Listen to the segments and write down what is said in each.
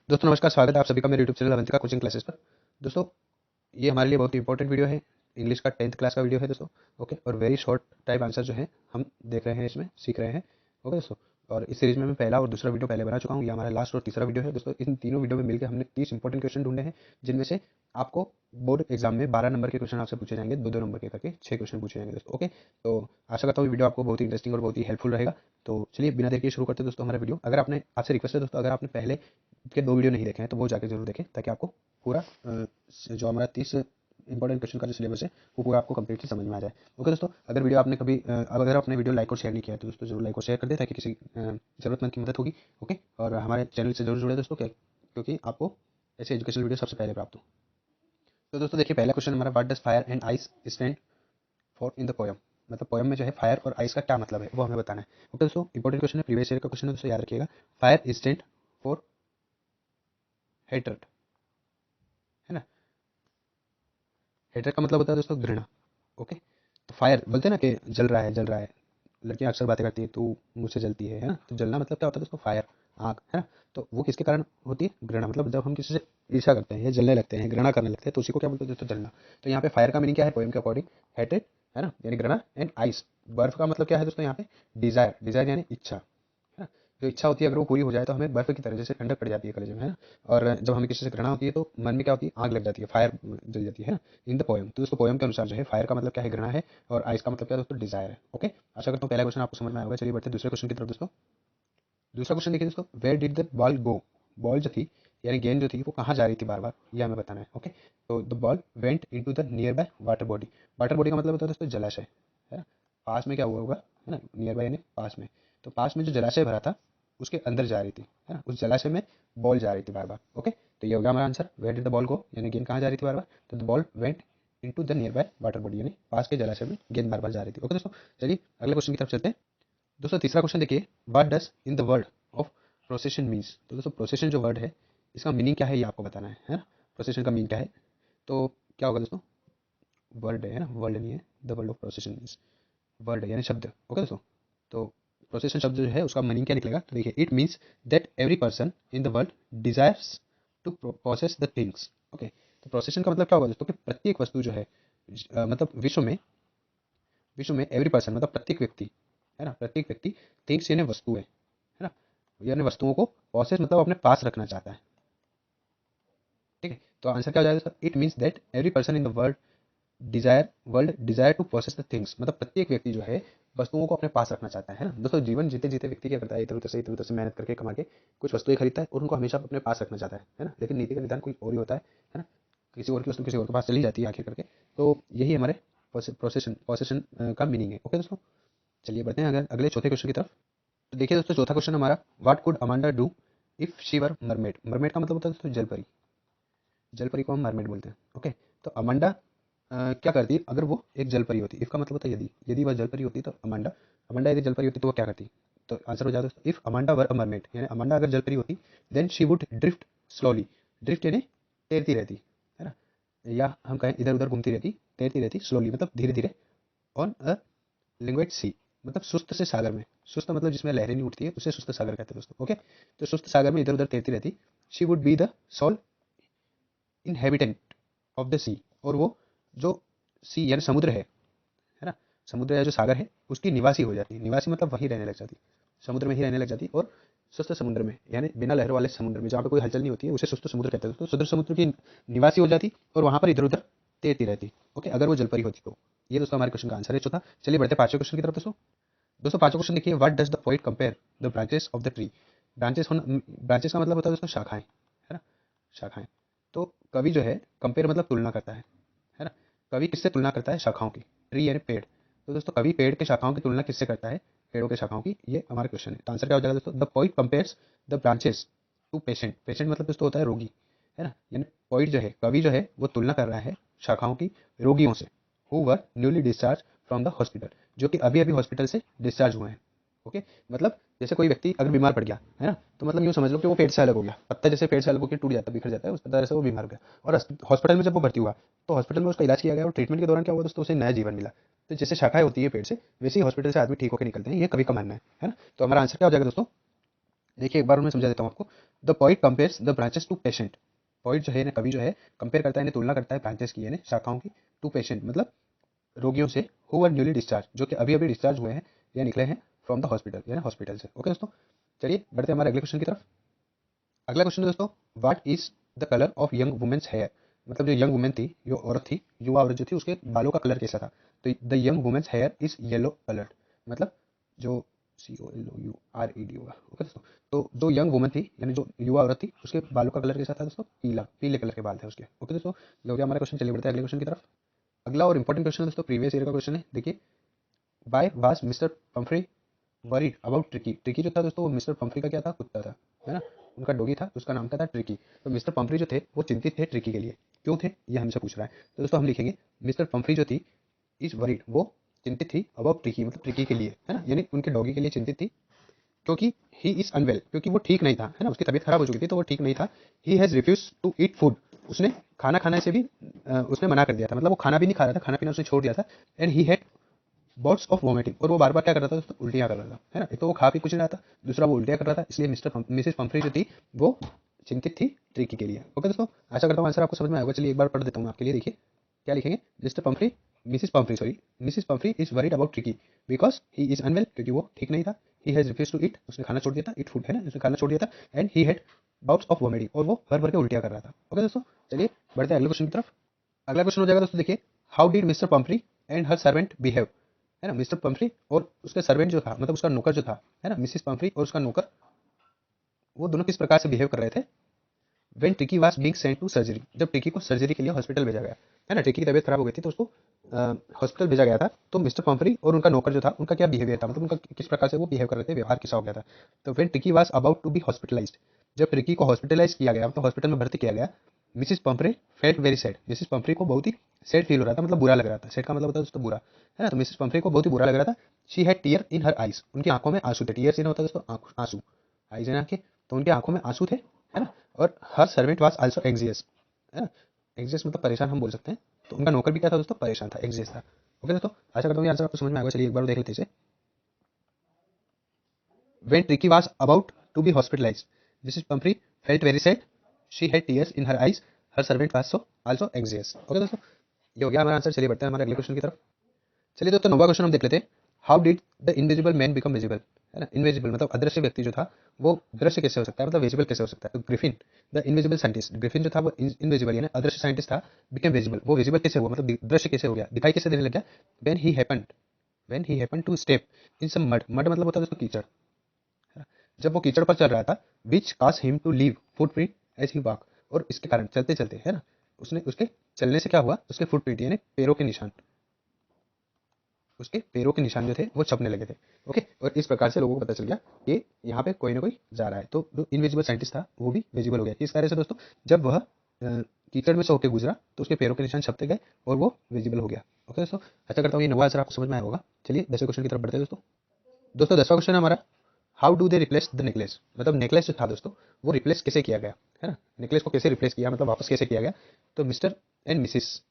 दोस्तों नमस्कार, स्वागत है आप सभी का मेरे YouTube channel Avantika coaching classes पर। दोस्तों ये हमारे लिए बहुत ही इंपॉर्टेंट वीडियो है। इंग्लिश का 10th क्लास का वीडियो है दोस्तों। ओके, और वेरी शॉर्ट टाइप आंसर जो है हम देख रहे हैं, इसमें सीख रहे हैं। ओके दोस्तों, और इस सीरीज में मैं पहला और दूसरा वीडियो पहले बना चुका हूँ। ये हमारा लास्ट और तीसरा वीडियो है दोस्तों। इन तीनों वीडियो में मिलकर हमने 30 इंपॉर्टेंट क्वेश्चन ढूंढे हैं, जिनमें से आपको बोर्ड एग्जाम में 12 नंबर के क्वेश्चन आपसे पूछे जाएंगे, दो दो नंबर के करके 6 क्वेश्चन पूछे जाएंगे दोस्तों। ओके, तो आशा करता हूँ वीडियो आपको बहुत ही इंटरेस्टिंग और बहुत ही हेल्पफुल रहेगा। तो चलिए बिना देर के शुरू करते हैं दोस्तों हमारा वीडियो। अगर आपने आपसे रिक्वेस्ट है दोस्तों, अगर आपने पहले के दो वीडियो नहीं देखे हैं तो वो जाके जरूर देखें, ताकि आपको पूरा जो हमारा 30 इंपॉर्टेंट क्वेश्चन का जो सिलेबस है वो पूरा आपको कंप्लीटली समझ में आ जाए। ओके दोस्तों, अगर वीडियो आपने कभी अगर आपने वीडियो लाइक और शेयर नहीं किया है तो दोस्तों जरूर लाइक और शेयर कर दें, ताकि किसी जरूरतमंद की मदद होगी। ओके, और हमारे चैनल से जरूर जुड़े दोस्तों, क्योंकि आपको ऐसे एजुकेशनल वीडियो सबसे पहले प्राप्त हो। तो दोस्तों देखिए, पहला क्वेश्चन हमारा, what does fire and ice stand for in the poem. मतलब पोयम में जो है फायर और आइस का क्या मतलब है वो हमें बताना है। ओके दोस्तों, इंपॉर्टेंट क्वेश्चन है, प्रीवियस ईयर का क्वेश्चन है दोस्तों, याद रखिएगा। फायर स्टैंड फॉर हेटरेट, है ना। हेटर का मतलब होता है दोस्तों घृणा। ओके, तो फायर बोलते हैं ना कि जल रहा है, जल रहा है। लड़कियां अक्सर बातें करती है, तू मुझसे जलती है ना। तो जलना मतलब क्या होता है दोस्तों, फायर, आग, है ना। तो वो किसके कारण होती है, घृणा। मतलब जब हम किसी से ईर्ष्या करते हैं या जलने लगते हैं, घृणा करने लगते हैं, तो उसी को क्या बोलते हैं दोस्तों, जलना। तो यहाँ पे फायर का मीनिंग क्या है पोएम के अकॉर्डिंग, हेटेड, है ना, यानी घृणा। एंड आइस, बर्फ का मतलब क्या है दोस्तों यहाँ पे, डिजायर, डिजायर यानी इच्छा, है ना। जो इच्छा होती है अगर वो पूरी हो जाए तो हमें बर्फ की तरह जैसे ठंडक पड़ जाती है कलेजे में, है ना। और जब हमें किसी से घृणा होती है तो मन में क्या होती है, आग लग जाती है, फायर जल जाती है ना। इन द पोएम, तो दोस्तों पोएम के अनुसार जो है फायर का मतलब क्या है, घृणा है, और आइस का मतलब क्या है दोस्तों, डिजायर है। ओके, आशा करता हूँ पहला क्वेश्चन आपको समझ में आया होगा। चलिए बढ़ते हैं दूसरे क्वेश्चन की तरफ दोस्तों। दूसरा क्वेश्चन देखिए दोस्तों, where did the ball go. Ball जो थी यानी गेंद जो थी वो कहाँ जा रही थी बार बार, ये हमें बताना है। ओके, तो the ball went into the nearby water body. Water body का मतलब होता है दोस्तों जलाशय, है ना। पास में क्या हुआ होगा, है ना, नियर बाय यानी पास में। तो पास में जो जलाशय भरा था उसके अंदर जा रही थी, है ना, उस जलाशय में बॉल जा रही थी बार बार। ओके, तो ये हो गया हमारा answer, where did the ball go, यानी गेंद कहाँ जा रही थी बार बार। तो the ball went into the nearby water body, यानी पास के जलाशय में गेंद बार बार जा रही थी। ओके दोस्तों, चलिए अगले क्वेश्चन की तरफ चलते हैं। दोस्तों तीसरा क्वेश्चन देखिए, what does in the word of procession means. तो दोस्तों प्रोसेशन जो वर्ड है इसका मीनिंग क्या है ये आपको बताना है ना। प्रोसेशन का मीनिंग क्या है, तो क्या होगा दोस्तों, वर्ड है ना, वर्ड नहीं है। The word of procession means word है यानी शब्द। ओके दोस्तों, तो प्रोसेशन शब्द जो है उसका मीनिंग क्या निकलेगा, तो देखिए, it means that every person in the world desires to process the things. Okay, तो प्रोसेशन का मतलब क्या होगा दोस्तों, कि प्रत्येक वस्तु जो है मतलब विश्व में एवरी पर्सन मतलब प्रत्येक व्यक्ति, है ना, प्रत्येक व्यक्ति थिंग्स यानी वस्तु है ना, यानी वस्तुओं को पॉसेस मतलब अपने पास रखना चाहता है। ठीक है, तो आंसर क्या हो जाएगा sir, it means that every person in the world desire to process the things. मतलब प्रत्येक व्यक्ति जो है वस्तुओं को अपने पास रखना चाहता है ना। दोस्तों जीवन जीते जीते व्यक्ति क्या करता है, इधर उधर से मेहनत करके कमा के कुछ वस्तुएं खरीदता है और उनको हमेशा अपने पास रखना चाहता है ना। लेकिन नीति का निदान कोई और ही होता है ना। किसी और की वस्तु किसी और के पास चली जाती है आखिर करके। तो यही हमारे प्रोसेशन का मीनिंग है। ओके दोस्तों, चलिए बढ़ते हैं अगर अगले चौथे क्वेश्चन की तरफ। तो देखिए दोस्तों, चौथा क्वेश्चन हमारा, what could Amanda do if she were mermaid. Mermaid का मतलब होता है दोस्तों जलपरी, जलपरी को हम मरमेड बोलते हैं। ओके, तो अमांडा क्या करती अगर वो एक जलपरी होती। इफ का मतलब होता है यदि, यदि वह जलपरी होती तो अमांडा, अमांडा यदि जलपरी होती तो वो क्या करती। तो आंसर हो जाता है, if Amanda were a mermaid, यानी अमांडा अगर जलपरी होती, then she would drift slowly. Drift यानी तैरती रहती, है ना, या हम कहें इधर उधर घूमती रहती, तैरती रहती, स्लोली मतलब धीरे धीरे, ऑन अ लिंग्वेट सी, मतलब सुस्त से सागर में। सुस्त मतलब जिसमें लहरें नहीं उठती है उसे सुस्त सागर कहते हैं दोस्तों। ओके, तो सुस्त सागर में इधर उधर तैरती रहती, she would be the sole inhabitant of the sea, और वो जो सी यानी समुद्र है ना, समुद्र या जो सागर है उसकी निवासी हो जाती है। निवासी मतलब वहीं रहने लग जाती, समुद्र में ही रहने लग जाती। और सुस्त समुद्र में यानी बिना लहर वाले समुद्र में जहाँ पे कोई हलचल नहीं होती है उसे सुस्त समुद्र कहते हैं। तो सुंदर समुद्र की निवासी हो जाती और वहां पर इधर उधर तैरती रहती। ओके, अगर वो जलपरी होती तो। ये दोस्तों हमारे क्वेश्चन का आंसर है चौथा। चलिए बढ़ते पांचवें क्वेश्चन की तरफ दोस्तों। दोस्तों पांचवा क्वेश्चन देखिए, what does the poet compare the branches of the tree. Branches होना, ब्रांचेस का मतलब होता है दोस्तों शाखाएं, है ना, शाखाएं। तो कवि जो है कंपेयर मतलब तुलना करता है ना। कवि किससे तुलना करता है, शाखाओं की। ट्री यानी पेड़, तो दोस्तों कवि पेड़ के शाखाओं की तुलना किससे करता है, पेड़ों के शाखाओं की। ये हमारा क्वेश्चन है, तो आंसर क्या हो जाएगा दोस्तों, the poet compares the branches to patient. Patient मतलब दोस्तों होता है रोगी, है ना, यानी पोइट जो है, कवि जो है वो तुलना कर रहा है शाखाओं की रोगियों से, who were newly discharge from the hospital, जो कि अभी अभी हॉस्पिटल से डिस्चार्ज हुए हैं। ओके, मतलब जैसे कोई व्यक्ति अगर बीमार पड़ गया है ना, तो मतलब यूँ समझ लो कि वो पेट से अलग हो गया, पत्ता जैसे पेट से अलग होकर टूट जाता है, बिखर जाता है, उस तरह से वो बीमार हो गया। और हॉस्पिटल में जब वो भर्ती हुआ तो हॉस्पिटल में उसका इलाज किया गया और ट्रीटमेंट के दौरान क्या हुआ दोस्तों, उसे नया जीवन मिला। तो जैसे शाखाएं होती है पेड़ से, वैसे ही हॉस्पिटल से आदमी ठीक होकर निकलते हैं, ये कवि का मानना है ना। तो हमारा आंसर क्या हो जाएगा दोस्तों, देखिए एक बार मैं समझा देता हूँ आपको। The poet compares the branches to patient. Poet जो है ना, कवि जो है, कंपेयर करता है, तुलना करता है ब्रांचेस की, यानी शाखाओं की, टू पेशेंट मतलब रोगियों से, हु वर न्यूली डिस्चार्ज, जो कि अभी अभी डिस्चार्ज हुए हैं या निकले हैं फ्रॉम द हॉस्पिटल, यानी हॉस्पिटल से। ओके दोस्तों, चलिए बढ़ते हैं हमारे अगले क्वेश्चन की तरफ। अगला क्वेश्चन है दोस्तों, what is the colour of young women's hair. मतलब जो यंग वुमेन थी, जो औरत थी, युवा औरत जो थी, उसके बालों का कलर कैसा था। तो the young women's hair is yellow coloured, मतलब जो COLOURED होगा। ओके दोस्तों, तो जो यंग वुमन थी, यानी जो युवा औरत थी, उसके बालों का कलर कैसा था दोस्तों, पीला, पीले कलर के बाल थे उसके। ओके दोस्तों, ये हो गया हमारा क्वेश्चन। चलिए बढ़ते हैं अगले क्वेश्चन की तरफ। अगला और इंपॉर्टेंट क्वेश्चन है दोस्तों, प्रीवियस ईयर का क्वेश्चन है। देखिए, why was Mr Pumphrey worried about Tricki. Tricki जो था दोस्तों, वो मिस्टर पंफ्री का क्या था, कुत्ता था, है ना, उनका डॉगी था, उसका नाम क्या था, ट्रिकी। तो मिस्टर पंफ्री जो थे वो चिंतित थे ट्रिकी के लिए। क्यों थे, ये हमसे पूछ रहा है। तो दोस्तों हम लिखेंगे, मिस्टर पंफ्री जो थी, इज वरीड, वो चिंतित थी, अबाउट ट्रिकी मतलब ट्रिकी के लिए, है ना, यानी उनके डॉगी के लिए चिंतित थी, क्योंकि ही इज अनवेल, क्योंकि वो ठीक नहीं था, है ना, उसकी तबीयत खराब हो चुकी थी, तो वो ठीक नहीं था। He has refuse to eat food, उसने खाना खाने से भी उसने मना कर दिया था, मतलब वो खाना भी नहीं खा रहा था, खाना पीना उसने छोड़ दिया था। And he had bots of vomiting, और वो बार बार क्या कर रहा था दोस्तों, उल्टियाँ कर रहा था, है ना। एक तो वो खा पी कुछ नहीं रहा था, दूसरा वो उल्टियाँ कर रहा था, इसलिए मिसेस पंफ्री जो थी वो चिंतित थी ट्रिकी के लिए। ओके दोस्तों, आशा करता हूँ आंसर आपको समझ में आएगा। चलिए एक बार पढ़ देता हूँ आपके लिए। देखिए क्या लिखेंगे, Mr Pumphrey, Mrs Pumphrey is worried about Tricki because he is unwell, क्योंकि वो ठीक नहीं था। He has refuse to eat, उसने खाना छोड़ दिया था, ईट फूड, है ना, उसने खाना छोड़ दिया था। And he had bouts of vomiting, और वो भर भर के उल्टियाँ कर रहा था। ओके दोस्तों, चलिए बढ़ते हैं अगले क्वेश्चन की तरफ। अगला क्वेश्चन हो जाएगा दोस्तों, देखिए, how did mister Pomfrey and her servant behave, है ना। मिस्टर पंफ्री और उसका सर्वेंट जो था, मतलब उसका नौकर जो था, है ना, मिसिस पंफ्री और उसका नौकर, वो दोनों किस प्रकार से बिहेव कर रहे थे। When tricky was being sent to surgery, जब ट्रिकी को सर्जरी के लिए हॉस्पिटल भेजा गया, है ना, ट्रिकी की तबीयत खराब हो गई थी, तो उसको हॉस्पिटल भेजा गया था। तो मिस्टर पंफ्री और उनका नौकर जो था, उनका क्या बिहेवियर था, मतलब उनका किस प्रकार से वो बिहेव कर रहे थे, व्यवहार कैसा हो गया था। तो when tricky was about to be hospitalised, जब ट्रिकी को हॉस्पिटलाइज किया गया, तो हॉस्पिटल में भर्ती किया गया, Mrs Pumphrey felt very sad, Mrs Pumphrey को बहुत ही सैड फील हो रहा था, मतलब बुरा लग रहा था। सैड का मतलब होता है दोस्तों बुरा, है ना। तो मिसिस पंफ्रे को बहुत ही बुरा लग रहा था। She had tier in her eyes, उनकी आंखों में आंसू थे। टीयर से ना होता है दोस्तों आंसू, आईज है आंखें, तो उनकी आंखों में आंसू थे, है ना। और हर सर्वेंट वाज आल्सो एग्जियस, है ना, एग्जियस मतलब परेशान हम बोल सकते हैं। तो उनका नौकर भी क्या था दोस्तों, परेशान था, एग्जियस था। ओके दोस्तों, आशा करता हूँ ये आंसर आपको समझ में आएगा। चलिए एक बार देख लेते हैं इसे। When tricky was about to be hospitalised, Mrs Pumphrey felt very sad, she had tears in her eyes, her servant was so also anxious. Okay दोस्तों, ये हो गया हमारा आंसर। चलिए बढ़ते हैं हमारे अगले क्वेश्चन की तरफ। चलिए दोस्तों, नौवां क्वेश्चन हम देख लेते हैं। How did the invisible man become visible, है ना। इनविजिबल मतलब अदृश्य व्यक्ति जो था, वो दृश्य कैसे हो सकता है, मतलब विजिबल कैसे हो सकता है। तो Griffin, the invisible scientist, Griffin जो था वो इनविजिबल यानी अदृश्य साइंटिस्ट था, बिकम विजिबल, वो विजिबल कैसे हुआ, मतलब दृश्य कैसे हो गया, दिखाई कैसे देने लग गया। When he happened to step in some mud, mud मतलब होता है दोस्तों कीचड़, है ना? जब वो कीचड़ पर चल रहा था, which cast him to leave footprint as he walk, और इसके कारण चलते चलते, है ना, उसने उसके चलने से क्या हुआ, उसके फुटप्रिंट यानी पैरों के निशान, उसके पैरों के निशान जो थे वो छपने लगे थे। ओके, और इस प्रकार से लोगों को पता चल गया कि यहाँ पे कोई ना कोई जा रहा है। तो जो इनविजिबल साइंटिस्ट था वो भी विजिबल हो गया। किस तरह से दोस्तों, जब वह कीचड़ में से होकर गुजरा, तो उसके पैरों के निशान छपते गए और वो विजिबल हो गया। ओके दोस्तों, आशा करता हूँ ये नवा आंसर आपको समझ में आया होगा। चलिए 10वें क्वेश्चन की तरफ बढ़ते हैं दोस्तों। दोस्तों 10वां क्वेश्चन है हमारा, how do they replace the necklace, मतलब नेकलेस जो था दोस्तों, वो रिप्लेस कैसे किया गया, है ना, नेकलेस को कैसे रिप्लेस किया, मतलब वापस कैसे किया गया। तो मिस्टर एंड मिसिस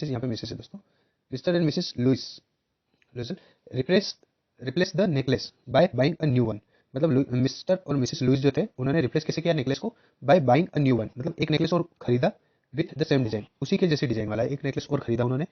यहाँ पे मिसिस है दोस्तों, Mr and Mrs Louis Louis replace replace the necklace by buying a new one, मतलब मिस्टर और मिसिस लुइस जो थे, उन्होंने रिप्लेस कैसे किया नेकलेस को, by buying a new one, मतलब एक नेकलेस और खरीदा, विथ द सेम डिजाइन, उसी के जैसे डिजाइन वाला एक नेकलेस और खरीदा उन्होंने।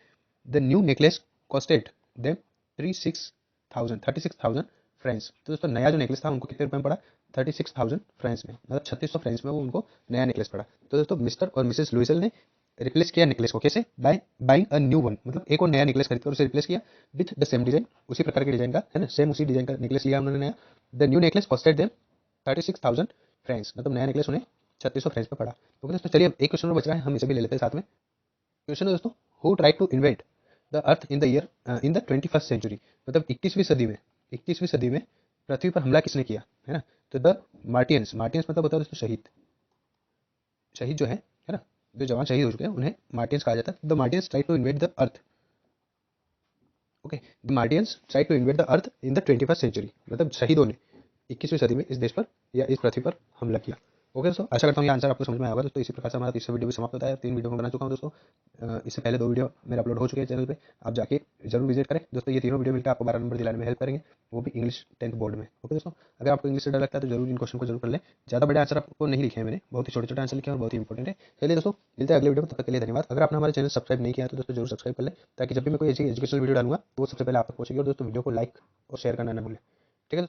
The new necklace costed them 36,000 French. तो दोस्तों नया जो नेकलेस था उनको कितने रुपए में पड़ा, 36,000 फ्रेंच में, मतलब 3600 फ्रेंच में वो उनको नया नेकलेस पड़ा। तो दोस्तों मिस्टर और मिसेस लुइसल ने रिप्लेस किया नेकलेस को कैसे, bye buying a new one, मतलब एक और नया नेकलेस खरीदकर उसे रिप्लेस किया, विथ द सेम डिजाइन, उसी प्रकार के डिजाइन का, है ना, सेम उसी डिजाइन का नेकलेस लिया उन्होंने नया। The new necklace costed them 36,000 French, मतलब नया नेकलेस उन्हें 3600 फ्रेंच में पड़ा। तो दोस्तों चलिए अब एक क्वेश्चन और बच रहा है, हम इसे भी ले लेते हैं साथ में। क्वेश्चन है दोस्तों, who try to invent the earth in the year in the 21st century, मतलब 21वीं सदी में पृथ्वी पर हमला किसने किया, है ना। तो द मार्टियंस, मार्टियंस मतलब होता है दोस्तों शहीद, शहीद जो है ना, जो जवान शहीद हो चुके हैं उन्हें मार्टियंस कहा जाता है। The Martians try to invade the earth, okay, the Martians try to invade the earth in the 21st century, मतलब शहीदों ने 21वीं सदी में इस देश पर या इस पृथ्वी पर हमला किया। ओके दोस्तों, आशा करता हूँ ये आंसर आपको समझ में आया होगा दोस्तों। इसी प्रकार से हमारा तीसरा वीडियो भी समाप्त होता है। 3 वीडियो मैं बना चुका हूँ दोस्तों। इससे पहले 2 वीडियो मेरे अपलोड हो चुके हैं चैनल पे, आप जाके ज़रूर विजिट करें दोस्तों। ये तीनों वीडियो मिलकर आपको 12 नंबर दिलाने में हेल्प करेंगे, वो भी इंग्लिश 10th बोर्ड में। ओके दोस्तों, अगर आपको इंग्लिश से डर लगता है तो जरूर इन क्वेश्चन को जरूर कर लें। ज़्यादा बड़े आंसर आपको नहीं लिखे हैं मैंने, बहुत ही छोटे-छोटे आंसर लिखे हैं और बहुत ही इंपॉर्टेंट है। चलिए दोस्तों, मिलते हैं अगले वीडियो में, तब तक के लिए धन्यवाद। अगर आपने हमारे चैनल सब्सक्राइब नहीं किया है तो दोस्तों जरूर सब्सक्राइब कर लें, ताकि जब भी मैं कोई ऐसी एजुकेशनल वीडियो डालूंगा तो वो सबसे पहले आप तक पहुंचेगी। और दोस्तों वीडियो को लाइक और शेयर करना ना भूलें। ठीक है।